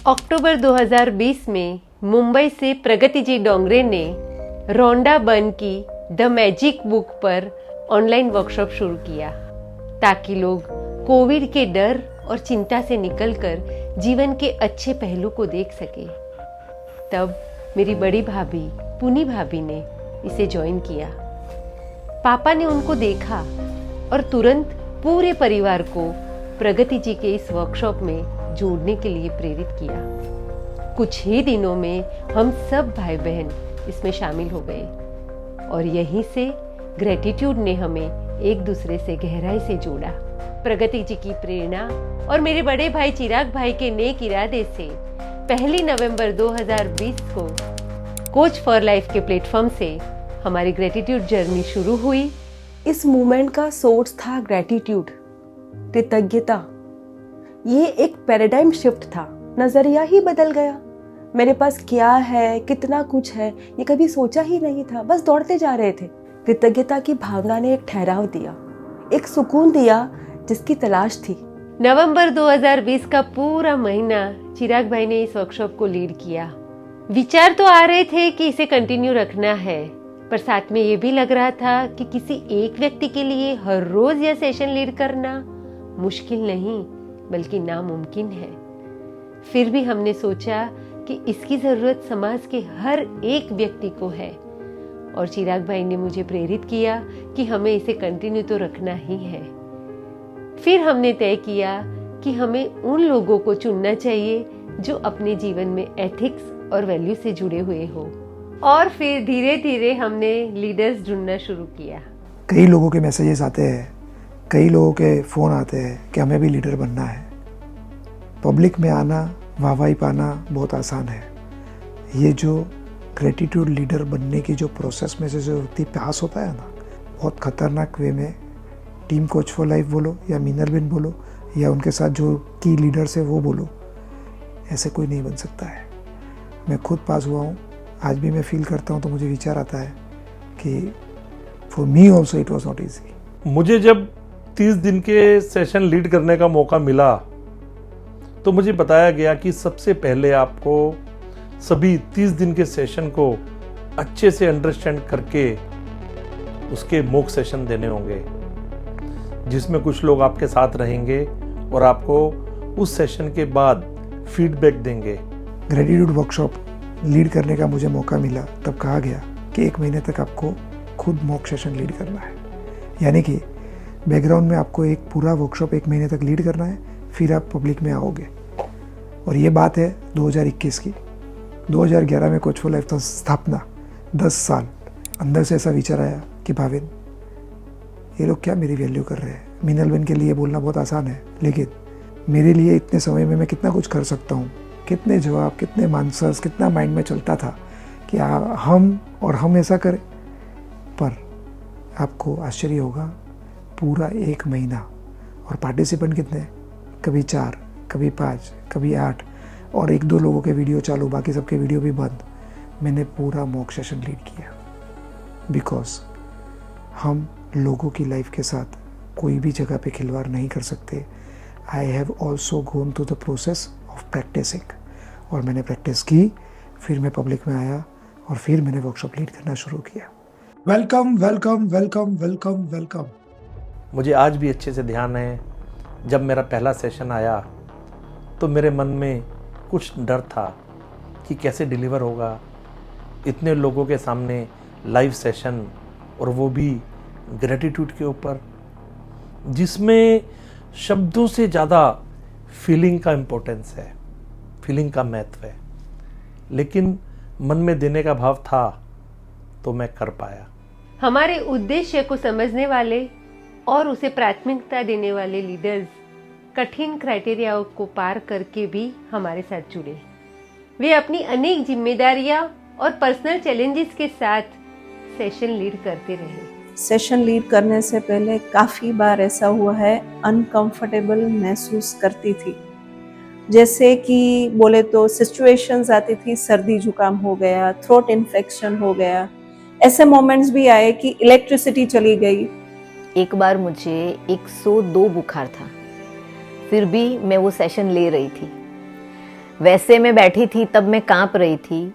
अक्टूबर 2020 में मुंबई से प्रगति जी डोंगरे ने रोंडा बर्न की द मैजिक बुक पर ऑनलाइन वर्कशॉप शुरू किया ताकि लोग कोविड के डर और चिंता से निकलकर जीवन के अच्छे पहलू को देख सके। तब मेरी बड़ी भाभी पुनी भाभी ने इसे ज्वाइन किया। पापा ने उनको देखा और तुरंत पूरे परिवार को प्रगति जी के इस वर्कशॉप में जोड़ने के लिए प्रेरित किया। कुछ ही दिनों में हम सब भाई बहन इसमें शामिल हो गए और यहीं से ग्रेटिट्यूड ने हमें एक दूसरे से गहराई से जोड़ा। प्रगति जी की प्रेरणा और मेरे बड़े भाई चिराग भाई के नेक इरादे से 1 नवंबर 2020 को कोच फॉर लाइफ के प्लेटफॉर्म से हमारी ग्रेटिट्यूड जर्नी शुरू हुई। इस मूवमेंट का सोर्स था ग्रेटिट्यूड, कृतज्ञता। ये एक पैराडाइम शिफ्ट था, नजरिया ही बदल गया। मेरे पास क्या है, कितना कुछ है, ये कभी सोचा ही नहीं था, बस दौड़ते जा रहे थे। कृतज्ञता की भावना ने एक ठहराव दिया, एक सुकून दिया जिसकी तलाश थी। नवंबर 2020 का पूरा महीना चिराग भाई ने इस वर्कशॉप को लीड किया। विचार तो आ रहे थे कि इसे कंटिन्यू रखना है, पर साथ में ये भी लग रहा था कि किसी एक व्यक्ति के लिए हर रोज यह सेशन लीड करना मुश्किल नहीं बल्कि नामुमकिन है। फिर भी हमने सोचा कि इसकी जरूरत समाज के हर एक व्यक्ति को है और चिराग भाई ने मुझे प्रेरित किया कि हमें इसे कंटिन्यू तो रखना ही है। फिर हमने तय किया कि हमें उन लोगों को चुनना चाहिए जो अपने जीवन में एथिक्स और वैल्यू से जुड़े हुए हो और फिर धीरे धीरे हमने लीडर्स ढूंढना शुरू किया। कई लोगों के मैसेजेस आते हैं, कई लोगों के फ़ोन आते हैं कि हमें भी लीडर बनना है। पब्लिक में आना, वाहवाही पाना बहुत आसान है। ये जो ग्रेटिट्यूड लीडर बनने की जो प्रोसेस में से जो व्यक्ति पास होता है ना, बहुत ख़तरनाक वे में, टीम कोच फॉर लाइफ बोलो या मीनलविन बोलो या उनके साथ जो की लीडर्स है वो बोलो, ऐसे कोई नहीं बन सकता है। मैं खुद पास हुआ हूँ, आज भी मैं फील करता हूँ तो मुझे विचार आता है कि for me also it was not easy. मुझे जब 30 दिन के सेशन लीड करने का मौका मिला तो मुझे बताया गया कि सबसे पहले आपको सभी 30 दिन के सेशन को अच्छे से अंडरस्टैंड करके उसके मॉक सेशन देने होंगे, जिसमें कुछ लोग आपके साथ रहेंगे और आपको उस सेशन के बाद फीडबैक देंगे। ग्रेटिट्यूड वर्कशॉप लीड करने का मुझे मौका मिला, तब कहा गया कि 1 महीने तक आपको खुद मॉक सेशन लीड करना है, यानी कि बैकग्राउंड में आपको एक पूरा वर्कशॉप 1 महीने तक लीड करना है, फिर आप पब्लिक में आओगे। और ये बात है 2021 की। 2011 में कोच फॉर लाइफ का स्थापना, 10 साल। अंदर से ऐसा विचार आया कि भाविन, ये लोग क्या मेरी वैल्यू कर रहे हैं। मीनलविन के लिए बोलना बहुत आसान है, लेकिन मेरे लिए इतने समय में मैं कितना कुछ कर सकता हूँ। कितने जवाब, कितने आंसर्स, कितना माइंड में चलता था कि हम ऐसा करें। पर आपको आश्चर्य होगा, पूरा 1 महीना और पार्टिसिपेंट कितने, कभी 4, कभी 5, कभी 8 और 1-2 लोगों के वीडियो चालू, बाकी सबके वीडियो भी बंद। मैंने पूरा मॉक सेशन लीड किया बिकॉज हम लोगों की लाइफ के साथ कोई भी जगह पे खिलवाड़ नहीं कर सकते। I have also gone through the process of practising, और मैंने प्रैक्टिस की, फिर मैं पब्लिक में आया और फिर मैंने वर्कशॉप लीड करना शुरू किया। Welcome welcome welcome welcome welcome. मुझे आज भी अच्छे से ध्यान है, जब मेरा पहला सेशन आया तो मेरे मन में कुछ डर था कि कैसे डिलीवर होगा, इतने लोगों के सामने लाइव सेशन, और वो भी ग्रेटिट्यूड के ऊपर, जिसमें शब्दों से ज़्यादा फीलिंग का इम्पोर्टेंस है, फीलिंग का महत्व है। लेकिन मन में देने का भाव था तो मैं कर पाया। हमारे उद्देश्य को समझने वाले और उसे प्राथमिकता देने वाले लीडर्स कठिन क्राइटेरियाओं को पार करके भी हमारे साथ जुड़े। वे अपनी अनेक जिम्मेदारियां और पर्सनल चैलेंजेस के साथ सेशन लीड करते रहे। सेशन लीड करने से पहले काफ़ी बार ऐसा हुआ है अनकंफर्टेबल महसूस करती थी। जैसे कि बोले तो सिचुएशंस आती थी, सर्दी जुकाम हो गया, थ्रोट इन्फेक्शन हो गया। ऐसे मोमेंट्स भी आए कि इलेक्ट्रिसिटी चली गई। एक बार मुझे 102 बुखार था, फिर भी मैं वो सेशन ले रही थी। वैसे मैं बैठी थी तब मैं कांप रही थी।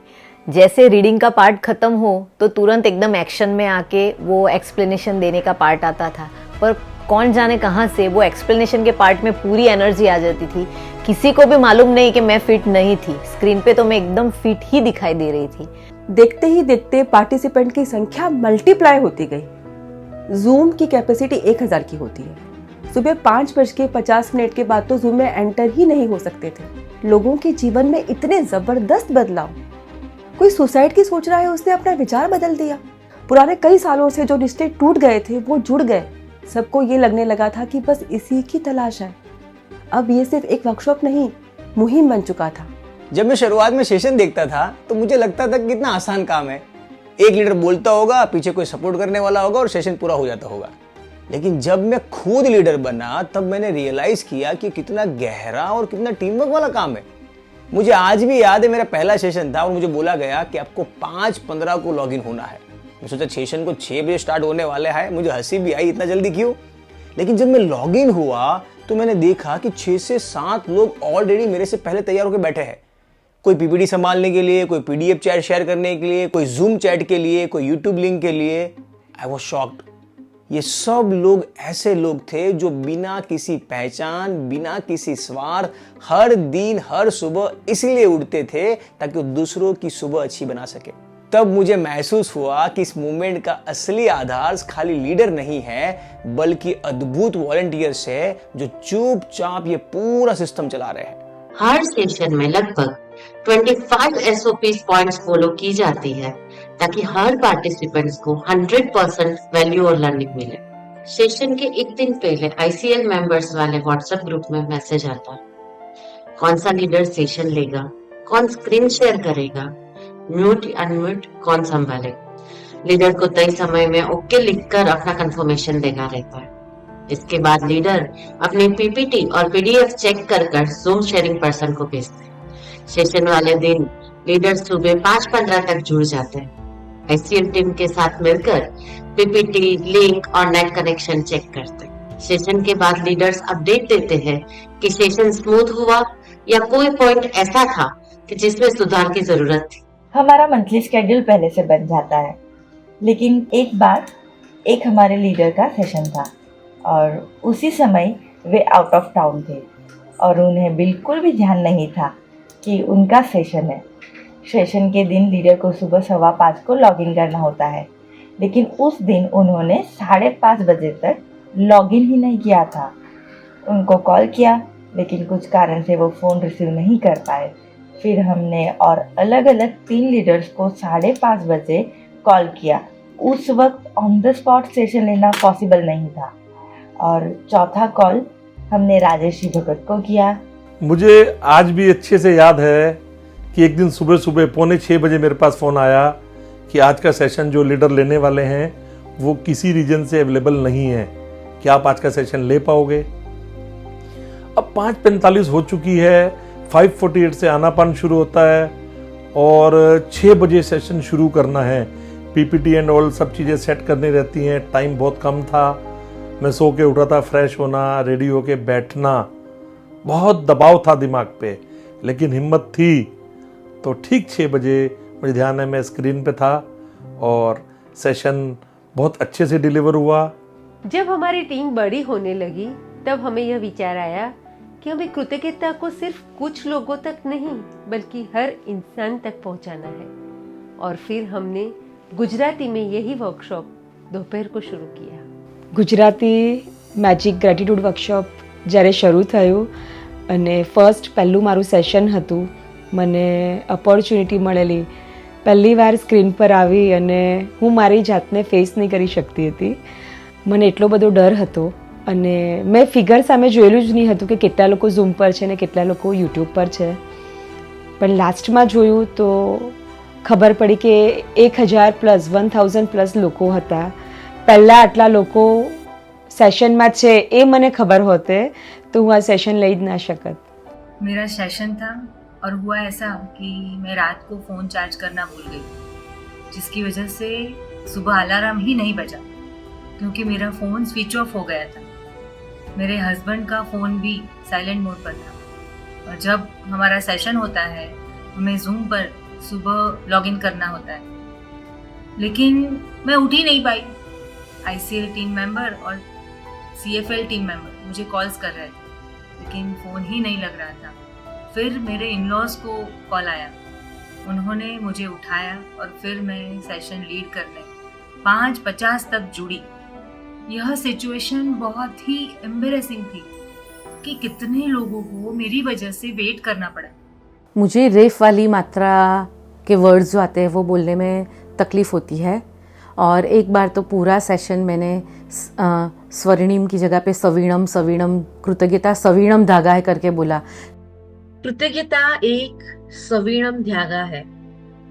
जैसे रीडिंग का पार्ट खत्म हो तो तुरंत एकदम एक्शन में आके वो एक्सप्लेनेशन देने का पार्ट आता था, पर कौन जाने कहाँ से वो एक्सप्लेनेशन के पार्ट में पूरी एनर्जी आ जाती थी। किसी को भी मालूम नहीं कि मैं फिट नहीं थी। स्क्रीन पे तो मैं एकदम फिट ही दिखाई दे रही थी। देखते ही देखते पार्टिसिपेंट की संख्या मल्टीप्लाई होती गई। जूम की कैपेसिटी 1000 की होती है। सुबह 5:50 के बाद तो जूम में एंटर ही नहीं हो सकते थे। लोगों के जीवन में इतने जबरदस्त बदलाव। कोई सुसाइड की सोच रहा है, उसने अपना विचार बदल दिया। पुराने कई सालों से जो रिश्ते टूट गए थे वो जुड़ गए। सबको ये लगने लगा था कि बस इसी की तलाश है। अब ये सिर्फ एक वर्कशॉप नहीं, मुहिम बन चुका था। जब मैं शुरुआत में सेशन देखता था तो मुझे लगता था कि कितना आसान काम है। एक लीडर बोलता होगा, पीछे कोई सपोर्ट करने वाला होगा और सेशन पूरा हो जाता होगा। लेकिन जब मैं खुद लीडर बना तब मैंने रियलाइज किया कि कितना गहरा और कितना टीम वर्क वाला काम है। मुझे आज भी याद है, मेरा पहला सेशन था और मुझे बोला गया कि आपको 5:15 को लॉगिन होना है। मैं सोचा सेशन को 6 बजे स्टार्ट होने वाले हैं। मुझे हंसी भी आई, इतना जल्दी क्यों। लेकिन जब मैं लॉगिन हुआ तो मैंने देखा कि 6 से 7 लोग ऑलरेडी मेरे से पहले तैयार होकर बैठे हैं। कोई पीपीटी संभालने के लिए, कोई पीडीएफ चैट शेयर करने के लिए, कोई जूम चैट के लिए, कोई यूट्यूब लिंक के लिए। I was shocked. ये सब लोग ऐसे लोग थे जो बिना किसी पहचान, बिना किसी स्वार्थ, हर दिन हर सुबह इसलिए उठते थे ताकि वो दूसरों की सुबह अच्छी बना सके। तब मुझे महसूस हुआ कि इस मूवमेंट का असली आधार खाली लीडर नहीं है, बल्कि अद्भुत वॉलंटियर्स है जो चुपचाप ये पूरा सिस्टम चला रहे हैं। हर सेशन में लगभग 25 SOP पॉइंट्स फॉलो की जाती है ताकि हर पार्टिसिपेंट्स को 100% वैल्यू और लर्निंग मिले। सेशन के एक दिन पहले ICL मेंबर्स वाले व्हाट्सएप ग्रुप में मैसेज आता है, कौन सा लीडर सेशन लेगा, कौन स्क्रीन शेयर करेगा, म्यूट अनम्यूट कौन संभालेगा। लीडर को तय समय में ओके लिखकर अपना कंफर्मेशन देना रहता है। इसके बाद लीडर अपनी पीपीटी और पीडीएफ चेक कर जूम शेयरिंग पर्सन को भेजते हैं। सेशन वाले दिन लीडर सुबह 5:15 तक जुड़ जाते हैं। ICL टीम के साथ मिलकर पीपीटी, लिंक और नेट कनेक्शन चेक करते हैं। सेशन के बाद लीडर्स अपडेट देते हैं कि सेशन स्मूथ हुआ या कोई पॉइंट ऐसा था कि जिसमें सुधार की जरूरत थी। हमारा मंथली शेड्यूल पहले से बन जाता है, लेकिन एक बार एक हमारे लीडर का सेशन था और उसी समय वे आउट ऑफ टाउन थे और उन्हें बिल्कुल भी ध्यान नहीं था कि उनका सेशन है। सेशन के दिन लीडर को सुबह 5:15 को लॉगिन करना होता है, लेकिन उस दिन उन्होंने 5:30 बजे तक लॉगिन ही नहीं किया था। उनको कॉल किया, लेकिन कुछ कारण से वो फ़ोन रिसीव नहीं कर पाए। फिर हमने और अलग अलग 3 लीडर्स को 5:30 बजे कॉल किया। उस वक्त ऑन द स्पॉट सेशन लेना पॉसिबल नहीं था और चौथा कॉल हमने राजेश जी भगत को किया। मुझे आज भी अच्छे से याद है कि एक दिन सुबह सुबह 5:45 बजे मेरे पास फ़ोन आया कि आज का सेशन जो लीडर लेने वाले हैं वो किसी रीजन से अवेलेबल नहीं है, क्या आप आज का सेशन ले पाओगे। अब 5:45 हो चुकी है, 5:48 से आनापान शुरू होता है और 6 बजे सेशन शुरू करना है। पीपीटी एंड ऑल सब चीज़ें सेट करनी रहती हैं। टाइम बहुत कम था। मैं सो के उठा था, फ्रेश होना, रेडी होके बैठना, बहुत दबाव था दिमाग पे, लेकिन हिम्मत थी। तो ठीक 6 बजे मुझे ध्यान है मैं स्क्रीन पे था और सेशन बहुत अच्छे से डिलीवर हुआ। जब हमारी टीम बड़ी होने लगी तब हमें यह विचार आया कि हमें कृतज्ञता को सिर्फ कुछ लोगों तक नहीं बल्कि हर इंसान तक पहुंचाना है। और फिर हमने गुजराती में यही वर्कशॉप दोपहर को शुरू किया। ગુજરાતી મેજિક ગ્રેટિટ્યૂડ વર્કશોપ જ્યારે શરૂ થયું અને પહેલું મારું સેશન હતું, મને ઓપોર્ચ્યુનિટી મળેલી પહેલી વાર સ્ક્રીન પર આવી અને હું મારી જાતને ફેસ નહીં કરી શકતી હતી. મને એટલો બધો ડર હતો અને મેં ફિગર સામે જોયેલું જ નહીં હતું કે કેટલા લોકો ઝૂમ પર છે ને કેટલા લોકો યુટ્યુબ પર છે. પણ લાસ્ટમાં જોયું તો ખબર પડી કે 1000 પ્લસ 1000 પ્લસ લોકો હતા. પહેલાં આટલા લોકો સેશનમાં છે એ મને ખબર હોતે तो હું આ સેશન લઈ જ ના શકત. मेरा सेशन था और हुआ ऐसा कि मैं रात को फ़ोन चार्ज करना भूल गई, जिसकी वजह से सुबह अलार्म ही नहीं बजा क्योंकि मेरा फ़ोन स्विच ऑफ हो गया था. मेरे हस्बैंड का फ़ोन भी साइलेंट मोड पर था. और जब हमारा सेशन होता है हमें जूम पर सुबह लॉगिन करना होता है, लेकिन मैं उठ ही नहीं पाई. ICL टीम मेंबर और CFL टीम मेंबर मुझे कॉल्स कर रहे थे, लेकिन फ़ोन ही नहीं लग रहा था. फिर मेरे इन-लॉज़ को कॉल आया, उन्होंने मुझे उठाया और फिर मैं सेशन लीड करने 5:50 तक जुड़ी. यह सिचुएशन बहुत ही एम्बेरेसिंग थी कि कितने लोगों को मेरी वजह से वेट करना पड़ा. मुझे रेफ वाली मात्रा के वर्ड्स जो आते हैं वो बोलने में तकलीफ़ होती है. और एक बार तो पूरा सेशन मैंने स्वर्णिम की जगह पे सवीणम सवीणम कृतज्ञता सवीणम धागा है करके बोला. कृतज्ञता एक सवीणम धागा है.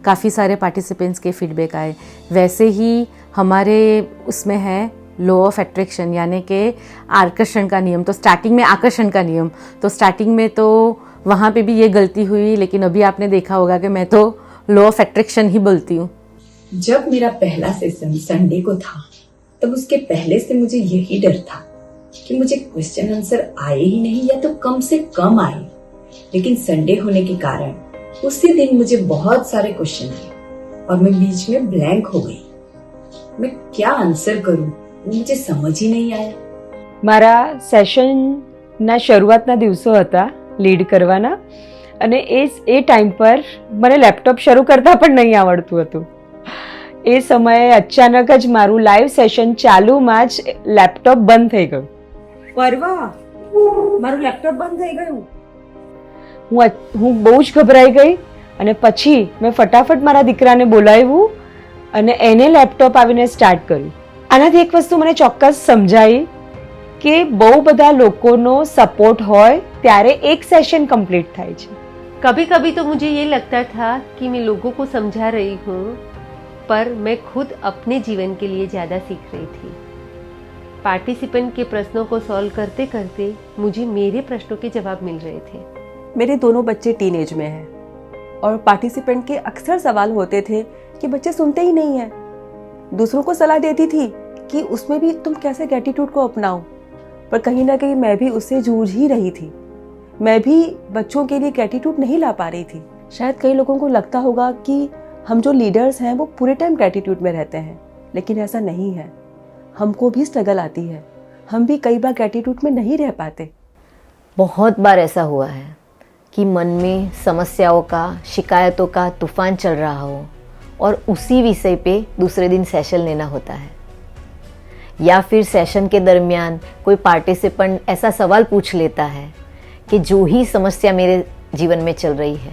काफ़ी सारे पार्टिसिपेंट्स के फीडबैक आए. वैसे ही हमारे उसमें है लॉ ऑफ अट्रैक्शन यानी कि आकर्षण का नियम. तो स्टार्टिंग में आकर्षण का नियम, तो स्टार्टिंग में तो वहाँ पे भी ये गलती हुई, लेकिन अभी आपने देखा होगा कि मैं तो लॉ ऑफ अट्रैक्शन ही बोलती हूँ. जब मेरा पहला सेशन संडे को था तब उसके पहले से मुझे यही डर था कि मुझे क्वेश्चन आंसर आए ही नहीं या तो कम से कम आए. लेकिन संडे होने के कारण उसी दिन मुझे बहुत सारे क्वेश्चन आए और मैं बीच में ब्लैंक हो गई. मैं क्या आंसर करूं वो मुझे समझ ही नहीं आया. મારા સેશનના શરૂઆતના દિવસો હતા લીડ કરવાના અને એ ટાઈમ પર મને લેપટોપ શરૂ કરતા પણ નહીં આવડતું હતું. એ સમયે અચાનક જ મારું લાઈવ સેશન ચાલુમાં જ લેપટોપ બંધ થઈ ગયું. પરવા મારું લેપટોપ બંધ થઈ ગયું. હું બહુ જ ગભરાઈ ગઈ અને પછી મેં ફટાફટ મારા દીકરાને બોલાવ્યું અને એને લેપટોપ આવીને સ્ટાર્ટ કર્યું. આનાથી એક વસ્તુ મને ચોક્કસ સમજાઈ કે બહુ બધા લોકોનો સપોર્ટ હોય ત્યારે એક સેશન કમ્પ્લીટ થાય છે. कभी कभी तो मुझे ये लगता था कि मैं लोगों को समझा रही हूँ, पर मैं खुद अपने जीवन के लिए ज़्यादा सीख रही थी. पार्टिसिपेंट के प्रश्नों को सॉल्व करते करते मुझे मेरे प्रश्नों के जवाब मिल रहे थे. मेरे दोनों बच्चे टीनेज में हैं और पार्टिसिपेंट के अक्सर सवाल होते थे कि बच्चे सुनते ही नहीं हैं. दूसरों को सलाह देती थी कि उसमें भी तुम कैसे ग्रैटिट्यूड को अपनाओ, पर कहीं ना कहीं मैं भी उससे जूझ ही रही थी. मैं भी बच्चों के लिए ग्रैटिट्यूड नहीं ला पा रही थी. शायद कई लोगों को लगता होगा कि हम जो लीडर्स हैं वो पूरे टाइम ग्रैटिट्यूड में रहते हैं, लेकिन ऐसा नहीं है. हमको भी स्ट्रगल आती है, हम भी कई बार ग्रैटिट्यूड में नहीं रह पाते. बहुत बार ऐसा हुआ है कि मन में समस्याओं का, शिकायतों का तूफान चल रहा हो और उसी विषय पे दूसरे दिन सेशन लेना होता है. या फिर सेशन के दरमियान कोई पार्टिसिपेंट ऐसा सवाल पूछ लेता है कि जो ही समस्या मेरे जीवन में चल रही है,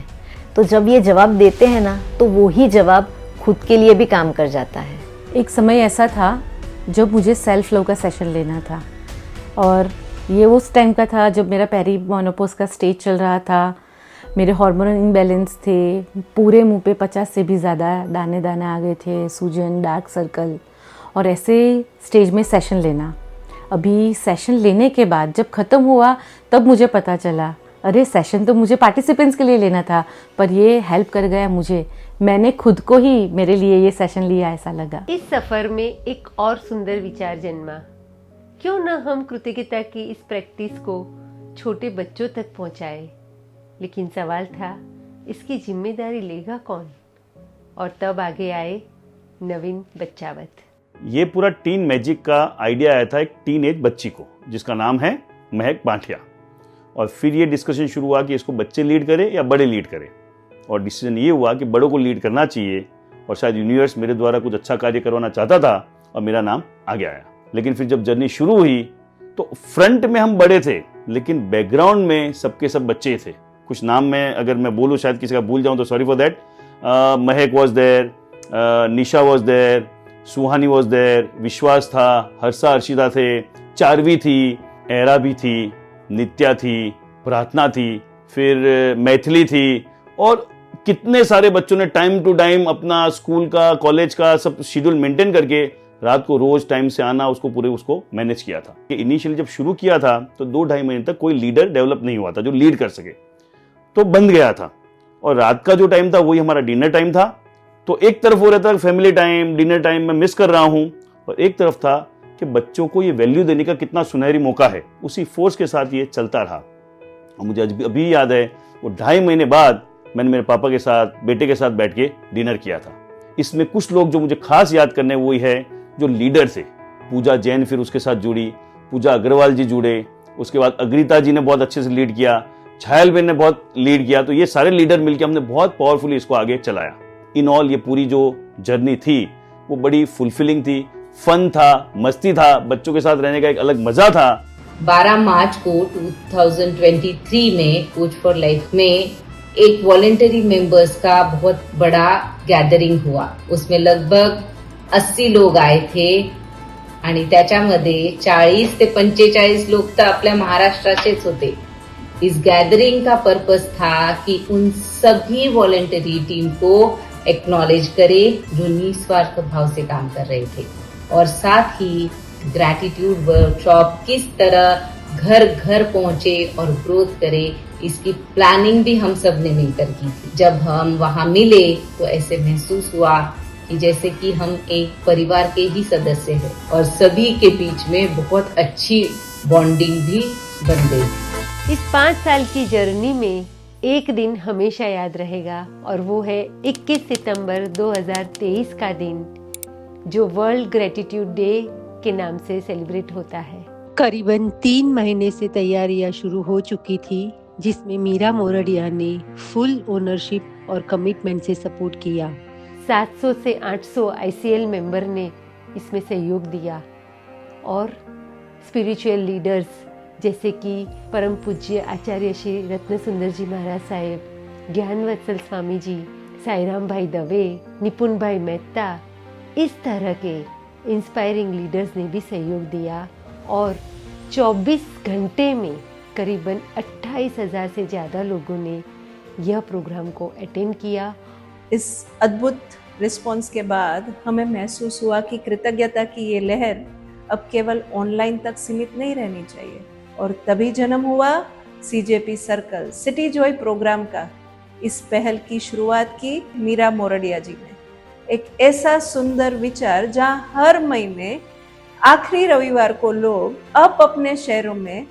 तो जब ये जवाब देते हैं ना तो वो ही जवाब खुद के लिए भी काम कर जाता है. एक समय ऐसा था जब मुझे सेल्फ लव का सेशन लेना था और ये उस टाइम का था जब मेरा पेरी मोनोपोज का स्टेज चल रहा था. मेरे हार्मोनल इम्बैलेंस थे, पूरे मुंह पे 50 से भी ज़्यादा दाने दाने आ गए थे, सूजन, डार्क सर्कल, और ऐसे स्टेज में सेशन लेना. अभी सेशन लेने के बाद जब ख़त्म हुआ तब मुझे पता चला, अरे सेशन तो मुझे पार्टिसिपेंट्स के लिए लेना था, पर ये हेल्प कर गया मुझे. मैंने खुद को ही मेरे लिए ये सेशन लिया ऐसा लगा. इस सफ़र में एक और सुंदर विचार जन्मा, क्यों न हम कृतज्ञता की इस प्रैक्टिस को छोटे बच्चों तक पहुंचाए. लेकिन सवाल था, इसकी जिम्मेदारी लेगा कौन. और तब आगे आए नवीन बच्चावत. ये पूरा टीन मैजिक का आइडिया आया था एक टीन एज बच्ची को जिसका नाम है महक पाठिया. और फिर ये डिस्कशन शुरू हुआ कि इसको बच्चे लीड करें या बड़े लीड करें. और डिसीजन ये हुआ कि बड़ों को लीड करना चाहिए और शायद यूनिवर्स मेरे द्वारा कुछ अच्छा कार्य करवाना चाहता था और मेरा नाम आगे आया. लेकिन फिर जब जर्नी शुरू हुई तो फ्रंट में हम बड़े थे लेकिन बैकग्राउंड में सबके सब बच्चे थे. कुछ नाम में अगर मैं बोलूँ शायद किसी का भूल जाऊँ तो sorry for that. Mahak was there, Nisha was there, Suhani was there, Vishwas था, हर्षा हर्षिता थे, चारवी थी, एरा भी थी, नित्या थी, प्रार्थना थी, फिर मैथिली थी, और कितने सारे बच्चों ने टाइम टू टाइम अपना स्कूल का, कॉलेज का सब शेड्यूल मेंटेन करके रात को रोज टाइम से आना, उसको मैनेज किया था। इनिशियली जब शुरू किया था तो 2-2.5 महीने तक कोई लीडर डेवलप नहीं हुआ था जो लीड कर सके, तो बंद गया था। और रात का जो टाइम था वही हमारा डिनर टाइम था। तो एक तरफ हो रहता फैमिली टाइम, डिनर टाइम मैं मिस कर रहा हूं, और एक तरफ था कि बच्चों को ये वैल्यू देने का कितना सुनहरी मौका है। उसी फोर्स के साथ ये चलता रहा। और मुझे अभी याद है, वो 2.5 महीने बाद मैंने मेरे पापा के साथ, बेटे के साथ बैठ के डिनर किया था। इसमें कुछ लोग जो मुझे खास याद करने वही है जो लीडर थे। पूजा जैन फिर उसके साथ जुड़ी, पूजा अग्रवाल जी जुड़े, उसके बाद अग्रिता जी ने बहुत अच्छे से लीड किया, छायल बेन ने बहुत लीड किया। तो ये सारे लीडर मिलकर हमने बहुत पावरफुली इसको आगे चलाया। इन ऑल ये पूरी जो जर्नी थी वो बड़ी फुलफिलिंग थी, फन था, मस्ती था, बच्चों के साथ रहने का एक अलग मजा था। 12 मार्च को 2023 में कोच फॉर लाइफ में एक वॉलेंटरी मेंबर्स का बहुत बड़ा गॅदरिंग हुआ। उसमें लगभग 80 लोग आए थे आणि त्याच्यामध्ये 40 ते 45 लोग तर आपल्या महाराष्ट्राचेच होते। इस गैदरिंग का पर्पस था कि उन सभी वॉलेंटरी टीम को एक्नॉलेज करे जो निस्वार्थ भाव से काम कर रहे थे, और साथ ही ग्रैटिट्यूड वर्कशॉप किस तरह घर घर पहुंचे और ग्रोथ करे, इसकी प्लानिंग भी हम सब ने मिलकर की थी। जब हम वहां मिले तो ऐसे महसूस हुआ कि जैसे कि हम एक परिवार के ही सदस्य हैं, और सभी के बीच में बहुत अच्छी बॉन्डिंग भी बन गई। इस 5 साल की जर्नी में एक दिन हमेशा याद रहेगा, और वो है 21 सितंबर 2023 का दिन, जो वर्ल्ड ग्रेटिट्यूड डे के नाम से सेलिब्रेट होता है। करीबन 3 महीने से तैयारियां शुरू हो चुकी थी, जिसमें मीरा मोरडिया ने फुल ओनरशिप और कमिटमेंट से सपोर्ट किया। 700 से 800 ICL मेंबर ने इसमें सहयोग दिया, और स्पिरिचुअल लीडर्स जैसे कि परम पूज्य आचार्य श्री रत्न सुंदर जी महाराज साहेब, ज्ञानवत्सल स्वामी जी, साईराम भाई दवे, निपुण भाई मेहता, इस तरह के इंस्पायरिंग लीडर्स ने भी सहयोग दिया। और 24 घंटे में करीबन 28,000 से ज़्यादा लोगों ने यह प्रोग्राम को अटेंड किया। इस अद्भुत रिस्पॉन्स के बाद हमें महसूस हुआ कि कृतज्ञता की ये लहर अब केवल ऑनलाइन तक सीमित नहीं रहनी चाहिए, और तभी जन्म हुआ CJP circle city joy programme का। इस पहल की शुरुआत की मीरा मोरडिया जी ने। एक ऐसा सुंदर विचार जहां हर महीने आखिरी रविवार को लोग अब अपने शहरों में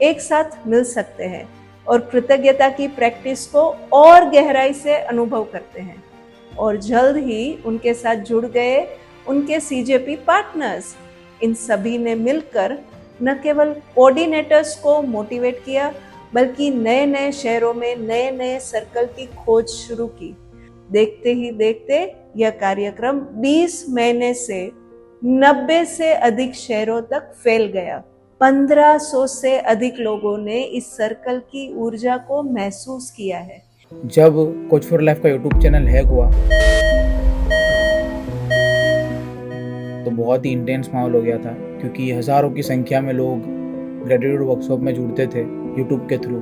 एक साथ मिल सकते हैं और कृतज्ञता की प्रैक्टिस को और गहराई से अनुभव करते हैं। और जल्द ही उनके साथ जुड़ गए उनके CJP पार्टनर्स। इन सभी ने मिलकर न केवल कोऑर्डिनेटर्स को मोटिवेट किया, बल्कि नए नए शहरों में नए नए सर्कल की खोज शुरू की। देखते ही देखते यह कार्यक्रम 20 महीने से 90 से अधिक शहरों तक फैल गया। 1500 से अधिक लोगों ने इस सर्कल की ऊर्जा को महसूस किया है। जब कोच फॉर लाइफ का यूट्यूब चैनल हैक हुआ तो बहुत ही इंटेंस माहौल हो गया था, क्योंकि हज़ारों की संख्या में लोग ग्रेटिट्यूड वर्कशॉप में जुड़ते थे यूट्यूब के थ्रू।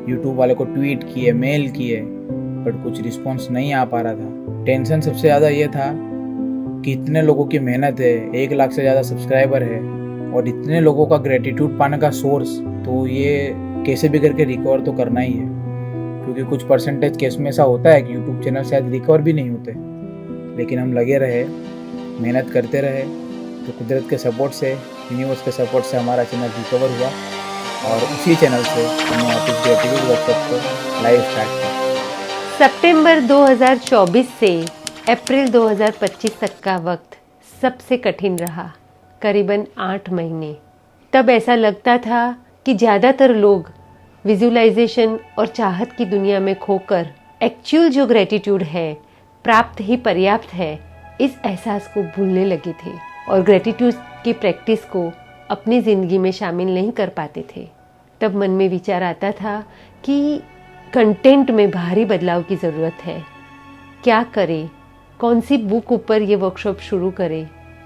यूट्यूब वाले को ट्वीट किए, मेल किए, बट कुछ रिस्पॉन्स नहीं आ पा रहा था। टेंशन सबसे ज़्यादा ये था कि इतने लोगों की मेहनत है, 1 लाख से ज़्यादा सब्सक्राइबर है, और इतने लोगों का ग्रेटिट्यूड पाने का सोर्स, तो ये कैसे भी करके रिकवर तो करना ही है, क्योंकि कुछ परसेंटेज केस में ऐसा होता है कि यूट्यूब चैनल शायद रिकवर भी नहीं होते। लेकिन हम लगे रहे, मेहनत करते रहे, तो कुदरत के सपोर्ट से, यूनिवर्स के सपोर्ट से हमारा चैनल रिकवर हुआ, और उसी चैनल से हमने वापस ग्रेटिट्यूड वर्कशॉप को लाइव स्टार्ट किया। सितंबर 2024 से अप्रैल 2025 तक का वक्त सबसे कठिन रहा, करीबन 8 महीने। तब ऐसा लगता था कि ज़्यादातर लोग विजुअलाइजेशन और चाहत की दुनिया में खोकर एक्चुअल जो ग्रेटिट्यूड है, प्राप्त ही पर्याप्त है, इस एहसास को भूलने लगे थे, और ग्रेटिट्यूड की प्रैक्टिस को अपनी ज़िंदगी में शामिल नहीं कर पाते थे। तब मन में विचार आता था कि कंटेंट में भारी बदलाव की ज़रूरत है। क्या करे, कौन सी बुक ऊपर ये वर्कशॉप शुरू करे।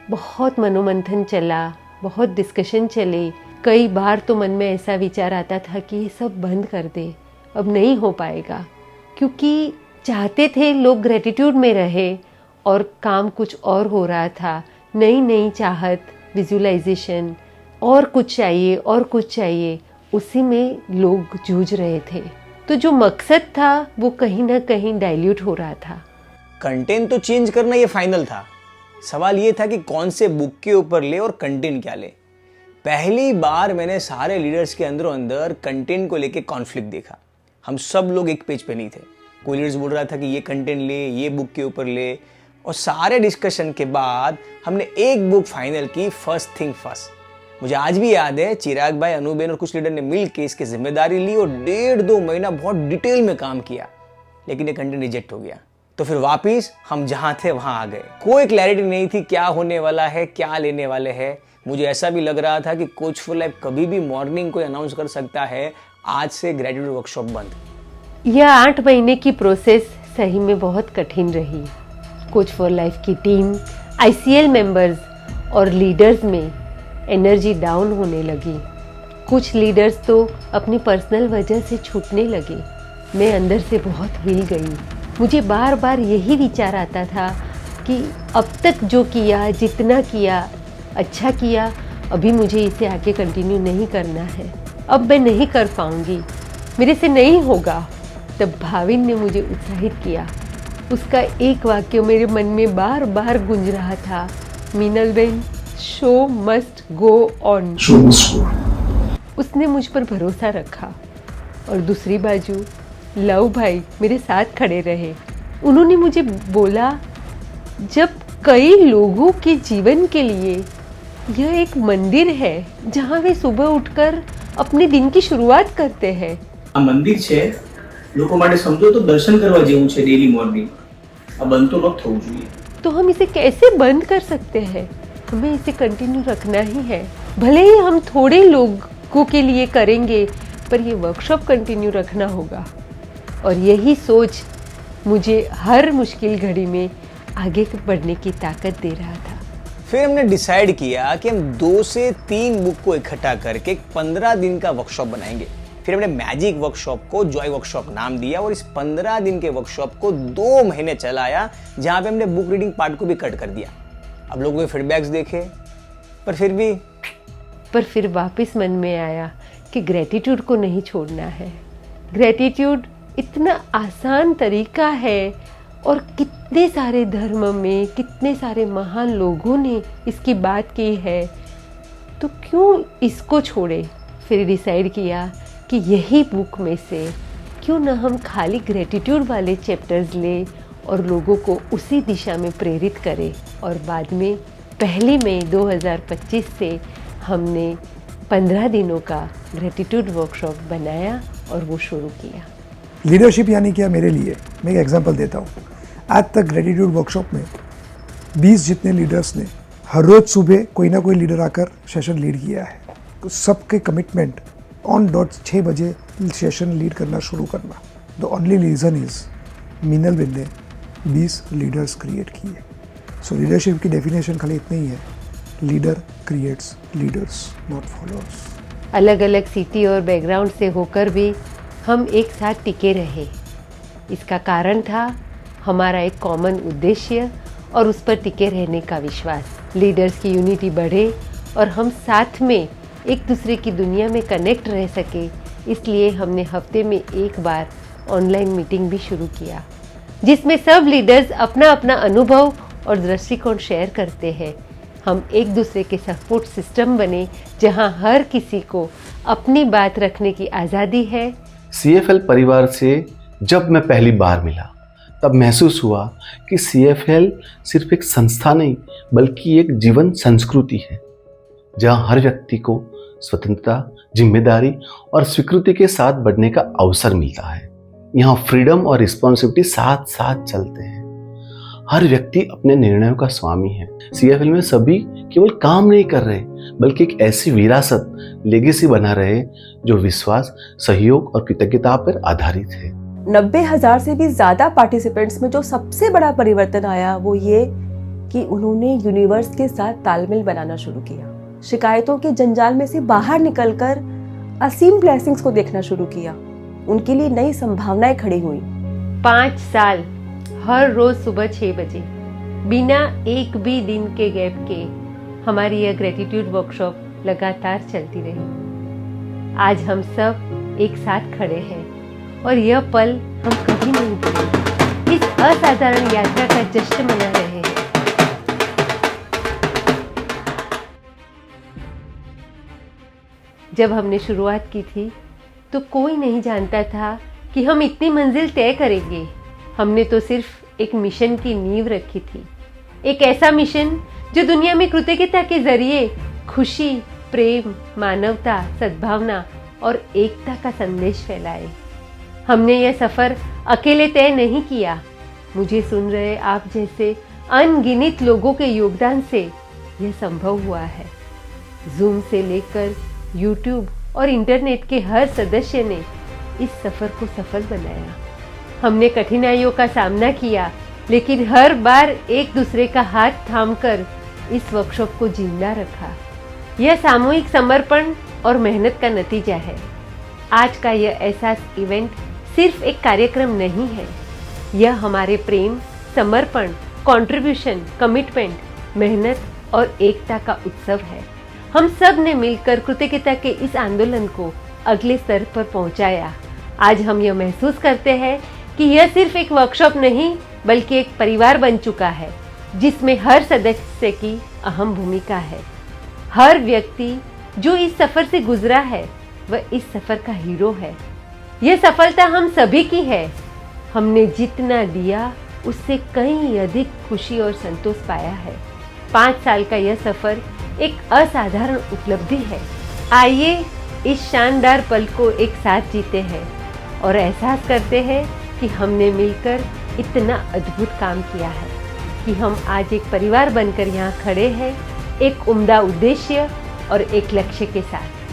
बहुत मनोमंथन चला, बहुत डिस्कशन चले। कई बार तो मन में ऐसा विचार आता था कि ये सब बंद कर दे, अब नहीं हो पाएगा, क्योंकि चाहते थे लोग ग्रेटिट्यूड में रहे और काम कुछ और हो रहा था। नई नई चाहत, विजुअलाइजेशन, और कुछ चाहिए और कुछ चाहिए, उसी में लोग जूझ रहे थे। तो जो मकसद था वो कहीं ना कहीं डाइल्यूट हो रहा था। कंटेंट तो चेंज करना ये फाइनल था, सवाल ये था कि कौन से बुक के ऊपर ले और कंटेंट क्या ले। पहली बार मैंने सारे लीडर्स के अंदरों अंदर कंटेंट को लेके कॉन्फ्लिक्ट देखा। हम सब लोग एक पेज पे नहीं थे। कोई लीडर्स बोल रहा था कि ये कंटेंट ले, ये बुक के ऊपर ले, और सारे डिस्कशन के बाद हमने एक बुक फाइनल की, फर्स्ट थिंग फर्स्ट। मुझे आज भी याद है, चिराग भाई, अनुबेन और कुछ लीडर ने मिल के इसकी जिम्मेदारी ली और 1.5-2 महीना बहुत डिटेल में काम किया, लेकिन ये कंटेंट रिजेक्ट हो गया। तो फिर वापिस हम जहां थे वहां आ गए। कोई क्लैरिटी नहीं थी क्या होने वाला है, क्या लेने वाले हैं। मुझे ऐसा भी लग रहा था कि कोच फॉर लाइफ कभी भी मॉर्निंग को अनाउंस कर सकता है, आज से ग्रेजुएट वर्कशॉप बंद। यह 8 महीने की प्रोसेस सही में बहुत कठिन रही। कोच फॉर लाइफ की टीम, ICL मेंबर्स और लीडर्स में एनर्जी डाउन होने लगी। कुछ लीडर्स तो अपनी पर्सनल वजह से छूटने लगे। मैं अंदर से बहुत हिल गई। मुझे बार बार यही विचार आता था कि अब तक जो किया, जितना किया, अच्छा किया, अभी मुझे इसे आगे कंटिन्यू नहीं करना है। अब मैं नहीं कर पाऊंगी, मेरे से नहीं होगा। तब भाविन ने मुझे उत्साहित किया। उसका एक वाक्य मेरे मन में बार बार गूंज रहा था, Meenal Ben, show must go on. उसने मुझ पर भरोसा रखा। और दूसरी बाजू लव भाई मेरे साथ खड़े रहे। उन्होंने मुझे बोला, जब कई लोगों के जीवन के लिए यह एक मंदिर है जहाँ वे सुबह उठकर अपने दिन की शुरुआत करते हैं। આ મંદિર છે, લોકો માટે સમજો તો દર્શન કરવા જેવું છે ડેલી મોર્નિંગ। આ બંધ તો ન થવું જોઈએ। तो हम इसे कैसे बंद कर सकते हैं? हमें इसे कंटिन्यू रखना ही है। भले ही हम थोड़े लोगों के लिए करेंगे, पर ये वर्कशॉप कंटिन्यू रखना होगा। और यही सोच मुझे हर मुश्किल घड़ी में आगे बढ़ने की ताकत दे रहा था। फिर हमने डिसाइड किया कि हम 2 से 3 बुक को इकट्ठा करके 15 दिन का वर्कशॉप बनाएंगे। फिर हमने मैजिक वर्कशॉप को जॉय वर्कशॉप नाम दिया और इस 15 दिन के वर्कशॉप को 2 महीने चलाया, जहां पे हमने बुक रीडिंग पार्ट को भी कट कर दिया। अब लोगों के फीडबैक्स देखे, पर फिर वापस मन में आया कि ग्रेटिट्यूड को नहीं छोड़ना है। ग्रेटिट्यूड इतना आसान तरीका है और कितने सारे धर्म में कितने सारे महान लोगों ने इसकी बात की है, तो क्यों इसको छोड़े। फिर डिसाइड किया कि यही बुक में से क्यों ना हम खाली ग्रेटिट्यूड वाले चैप्टर्स ले और लोगों को उसी दिशा में प्रेरित करें। और बाद में 1 मई 2025 से हमने 15 दिनों का ग्रेटिट्यूड वर्कशॉप बनाया और वो शुरू किया। लीडरशिप यानी क्या मेरे लिए, मैं एक एग्जांपल देता हूँ। आज तक ग्रेटिट्यूड वर्कशॉप में 20 जितने लीडर्स ने हर रोज़ सुबह कोई ना कोई लीडर आकर सेशन लीड किया है। तो सबके कमिटमेंट ऑन डॉट 6 बजे सेशन लीड करना शुरू करना। The only reason is Meenal बिन ने 20 लीडर्स क्रिएट किए। सो लीडरशिप की डेफिनेशन खाली इतना ही है, leader creates leaders not followers. अलग अलग सिटी और बैकग्राउंड से होकर भी हम एक साथ टिके रहे। इसका कारण था हमारा एक कॉमन उद्देश्य और उस पर टिके रहने का विश्वास। लीडर्स की यूनिटी बढ़े और हम साथ में एक दूसरे की दुनिया में कनेक्ट रह सके, इसलिए हमने हफ्ते में एक बार ऑनलाइन मीटिंग भी शुरू किया, जिसमें सब लीडर्स अपना अपना अनुभव और दृष्टिकोण शेयर करते हैं। हम एक दूसरे के सपोर्ट सिस्टम बने, जहां हर किसी को अपनी बात रखने की आज़ादी है। CFL परिवार से जब मैं पहली बार मिला, तब महसूस हुआ कि CFL सिर्फ एक संस्था नहीं, बल्कि एक जीवन संस्कृति है, जहां हर व्यक्ति को स्वतंत्रता, जिम्मेदारी और स्वीकृति के साथ बढ़ने का अवसर मिलता है। यहाँ फ्रीडम और रिस्पॉन्सिबिलिटी साथ साथ चलते हैं। हर व्यक्ति अपने निर्णयों का स्वामी है। CFL में सभी केवल काम नहीं कर रहे, बल्कि एक ऐसी विरासत, लेगेसी बना रहे जो विश्वास, सहयोग और कृतज्ञता पर आधारित है। 90,000 से भी ज़्यादा पार्टिसिपेंट्स में जो सबसे बड़ा परिवर्तन आया वो ये कि उन्होंने यूनिवर्स के साथ तालमेल बनाना शुरू किया, शिकायतों के जंजाल में से बाहर निकलकर असीम ब्लेसिंग्स को देखना शुरू किया। उनके लिए नई संभावनाएं खड़ी हुई। 5 साल हर रोज सुबह 6 बजे बिना एक भी दिन के गैप के हमारी यह ग्रेटिट्यूड वर्कशॉप लगातार चलती रही। आज हम सब एक साथ खड़े हैं और यह पल हम कभी नहीं भूलेंगे। इस असाधारण यात्रा का जश्न मना रहे हैं। जब हमने शुरुआत की थी तो कोई नहीं जानता था कि हम इतनी मंजिल तय करेंगे। हमने तो सिर्फ एक मिशन की नींव रखी थी, एक ऐसा मिशन जो दुनिया में कृतज्ञता के जरिए खुशी, प्रेम, मानवता, सद्भावना और एकता का संदेश फैलाए। हमने यह सफर अकेले तय नहीं किया। मुझे सुन रहे आप जैसे अनगिनत लोगों के योगदान से यह संभव हुआ है। जूम से लेकर यूट्यूब और इंटरनेट के हर सदस्य ने इस सफर को सफल बनाया। हमने कठिनाइयों का सामना किया, लेकिन हर बार एक दूसरे का हाथ थामकर इस वर्कशॉप को जिंदा रखा। यह सामूहिक समर्पण और मेहनत का नतीजा है। आज का यह एहसास इवेंट सिर्फ एक कार्यक्रम नहीं है, यह हमारे प्रेम, समर्पण, कंट्रीब्यूशन, कमिटमेंट, मेहनत और एकता का उत्सव है। हम सब ने मिलकर कृतज्ञता के इस आंदोलन को अगले स्तर पर पहुंचाया। आज हम यह महसूस करते हैं कि यह सिर्फ एक वर्कशॉप नहीं बल्कि एक परिवार बन चुका है, जिसमें हर सदस्य की अहम भूमिका है। हर व्यक्ति जो इस सफर से गुजरा है वह इस सफर का हीरो है। यह सफलता हम सभी की है। हमने जितना दिया उससे कहीं अधिक खुशी और संतोष पाया है। 5 साल का यह सफर एक असाधारण उपलब्धि है। आइए इस शानदार पल को एक साथ जीते हैं और एहसास करते हैं कि हमने मिलकर इतना अद्भुत काम किया है कि हम आज एक परिवार बनकर यहाँ खड़े हैं, एक उम्दा उद्देश्य और एक लक्ष्य के साथ।